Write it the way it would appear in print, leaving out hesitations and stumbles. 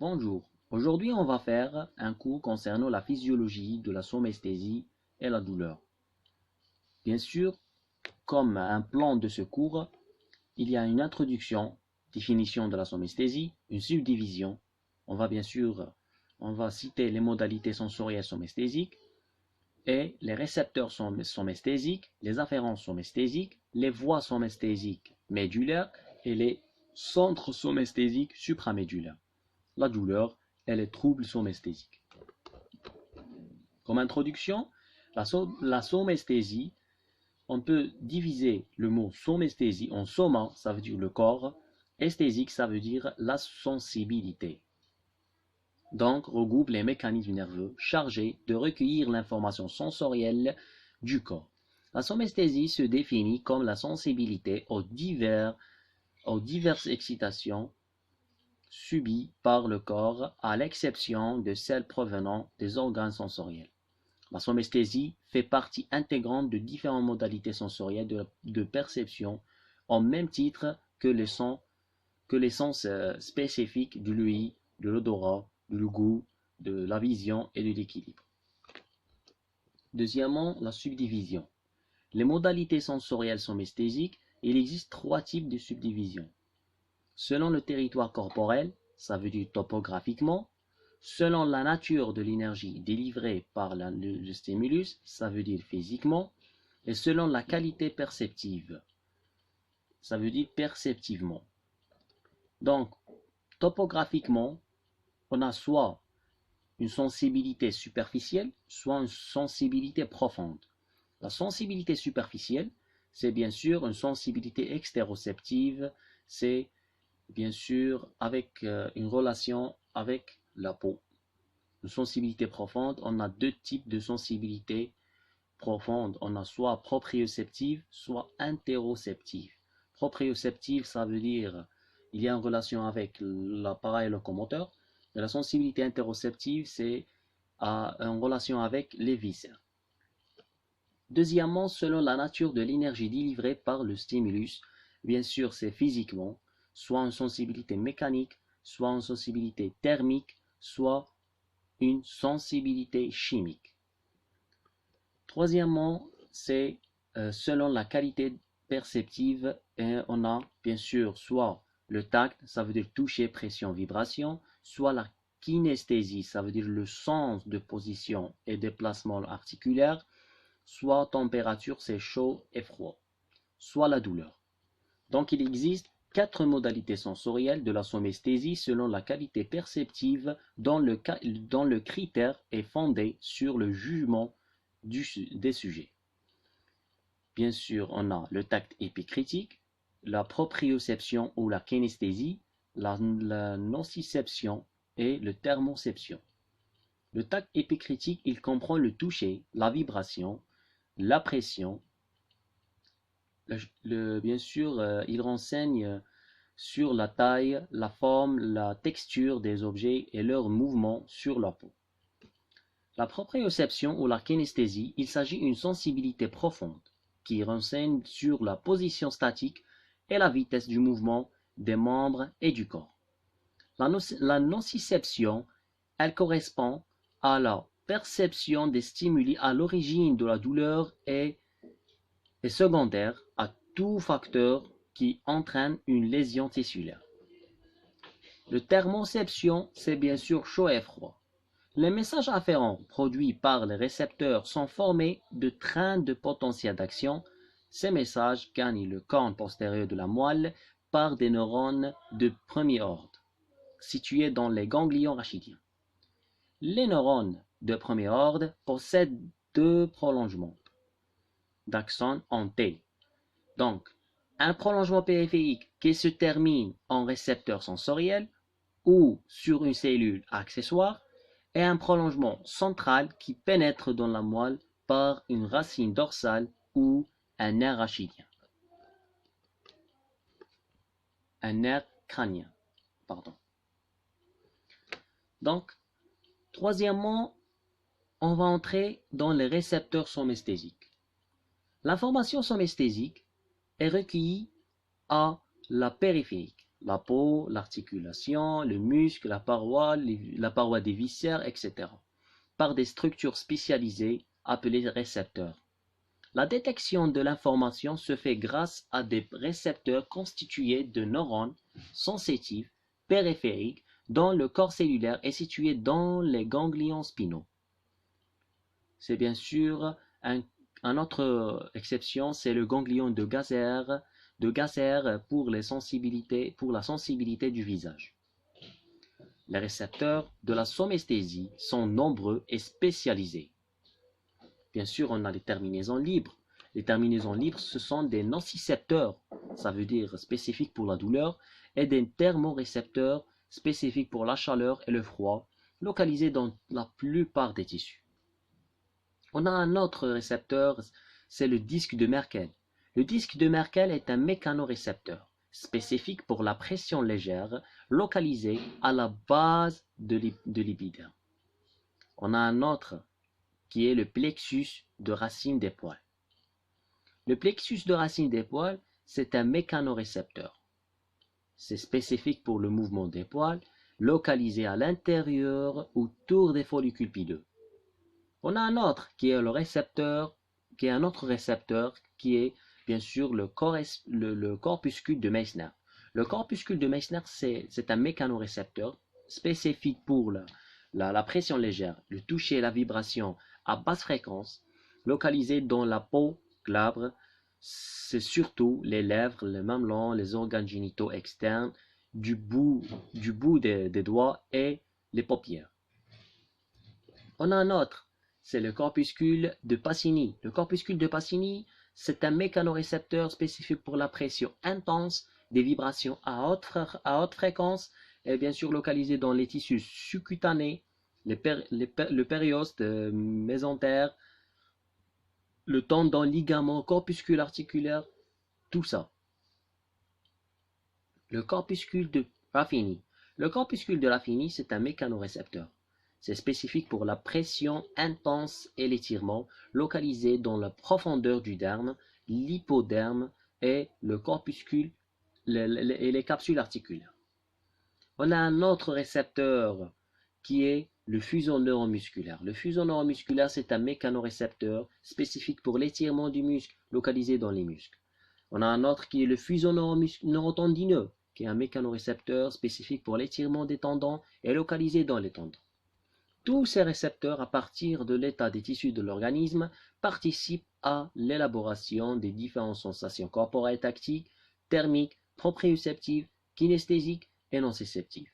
Bonjour, aujourd'hui on va faire un cours concernant la physiologie de la somesthésie et la douleur. Bien sûr, comme un plan de ce cours, il y a une introduction, définition de la somesthésie, une subdivision. On va citer les modalités sensorielles somesthésiques et les récepteurs somesthésiques, les afférences somesthésiques, les voies somesthésiques médulaires et les centres somesthésiques supramédulaires. La douleur et les troubles somesthésiques. Comme introduction, la somesthésie, on peut diviser le mot somesthésie en soma, ça veut dire le corps, esthésique, ça veut dire la sensibilité. Donc, regroupe les mécanismes nerveux chargés de recueillir l'information sensorielle du corps. La somesthésie se définit comme la sensibilité aux diverses excitations subies par le corps, à l'exception de celles provenant des organes sensoriels. La somesthésie fait partie intégrante de différentes modalités sensorielles de perception, au même titre que les sens spécifiques de l'ouïe, de l'odorat, du goût, de la vision et de l'équilibre. Deuxièmement, la subdivision. Les modalités sensorielles somesthésiques, il existe trois types de subdivisions. Selon le territoire corporel, ça veut dire topographiquement, selon la nature de l'énergie délivrée par le stimulus, ça veut dire physiquement, et selon la qualité perceptive, ça veut dire perceptivement. Donc, topographiquement, on a soit une sensibilité superficielle, soit une sensibilité profonde. La sensibilité superficielle, c'est bien sûr une sensibilité extéroceptive, c'est bien sûr avec une relation avec la peau. Une sensibilité profonde, on a deux types de sensibilité profonde. On a soit proprioceptive, soit interoceptive. Proprioceptive, ça veut dire il y a une relation avec l'appareil locomoteur. Et la sensibilité interoceptive, c'est en relation avec les viscères. Deuxièmement, selon la nature de l'énergie délivrée par le stimulus, bien sûr, c'est physiquement, soit une sensibilité mécanique, soit une sensibilité thermique, soit une sensibilité chimique. Troisièmement, c'est selon la qualité perceptive, et on a bien sûr soit le tact, ça veut dire toucher, pression, vibration, soit la kinesthésie, ça veut dire le sens de position et déplacement articulaire, soit température, c'est chaud et froid, soit la douleur. Donc il existe quatre modalités sensorielles de la somesthésie selon la qualité perceptive dont le critère est fondé sur le jugement des sujets. Bien sûr, on a le tact épicritique, la proprioception ou la kinesthésie, la nociception et le thermoception. Le tact épicritique, il comprend le toucher, la vibration, la pression. Bien sûr, il renseigne sur la taille, la forme, la texture des objets et leur mouvement sur leur peau. La proprioception ou la kinesthésie, il s'agit d'une sensibilité profonde qui renseigne sur la position statique et la vitesse du mouvement des membres et du corps. La nociception, elle correspond à la perception des stimuli à l'origine de la douleur et est secondaire à tout facteur qui entraîne une lésion tissulaire. Le thermoception, c'est bien sûr chaud et froid. Les messages afférents produits par les récepteurs sont formés de trains de potentiel d'action. Ces messages gagnent le cône postérieur de la moelle par des neurones de premier ordre, situés dans les ganglions rachidiens. Les neurones de premier ordre possèdent deux prolongements d'axone en T. Donc, un prolongement périphérique qui se termine en récepteur sensoriel ou sur une cellule accessoire et un prolongement central qui pénètre dans la moelle par une racine dorsale ou un nerf rachidien. Un nerf crânien, pardon. Donc, troisièmement, on va entrer dans les récepteurs somesthésiques. L'information somesthésique est recueillie à la périphérique. la peau, l'articulation, le muscle, la paroi des viscères, etc., par des structures spécialisées appelées récepteurs. La détection de l'information se fait grâce à des récepteurs constitués de neurones sensitifs périphériques dont le corps cellulaire est situé dans les ganglions spinaux. C'est bien sûr une autre exception, c'est le ganglion de Gasser pour la sensibilité du visage. Les récepteurs de la somesthésie sont nombreux et spécialisés. Bien sûr, on a les terminaisons libres. Les terminaisons libres, ce sont des nocicepteurs, ça veut dire spécifiques pour la douleur, et des thermorécepteurs spécifiques pour la chaleur et le froid, localisés dans la plupart des tissus. On a un autre récepteur, c'est le disque de Merkel. Le disque de Merkel est un mécanorécepteur spécifique pour la pression légère, localisé à la base de l'épiderme. On a un autre qui est le plexus de racine des poils. Le plexus de racine des poils, c'est un mécanorécepteur. C'est spécifique pour le mouvement des poils, localisé à l'intérieur autour des follicules pileux. On a un autre qui est un autre récepteur qui est bien sûr le corpuscule de Meissner. Le corpuscule de Meissner, c'est un mécanorécepteur spécifique pour la pression légère, le toucher et la vibration à basse fréquence, localisé dans la peau glabre. C'est surtout les lèvres, les mamelons, les organes génitaux externes, du bout des doigts et les paupières. On a un autre, c'est le corpuscule de Pacini. Le corpuscule de Pacini, c'est un mécanorécepteur spécifique pour la pression intense des vibrations à haute fréquence et bien sûr localisé dans les tissus sous-cutanés, le périoste, mésentère, le tendon, ligament, corpuscule articulaire, tout ça. Le corpuscule de Raffini. Le corpuscule de Raffini, c'est un mécanorécepteur. C'est spécifique pour la pression intense et l'étirement, localisé dans la profondeur du derme, l'hypoderme et le corpuscule et les capsules articulaires. On a un autre récepteur qui est le fuseau neuromusculaire. Le fuseau neuromusculaire, c'est un mécanorécepteur spécifique pour l'étirement du muscle, localisé dans les muscles. On a un autre qui est le fuseau neurotendineux, qui est un mécanorécepteur spécifique pour l'étirement des tendons et localisé dans les tendons. Tous ces récepteurs, à partir de l'état des tissus de l'organisme, participent à l'élaboration des différentes sensations corporelles tactiles, thermiques, proprioceptives, kinesthésiques et nociceptives.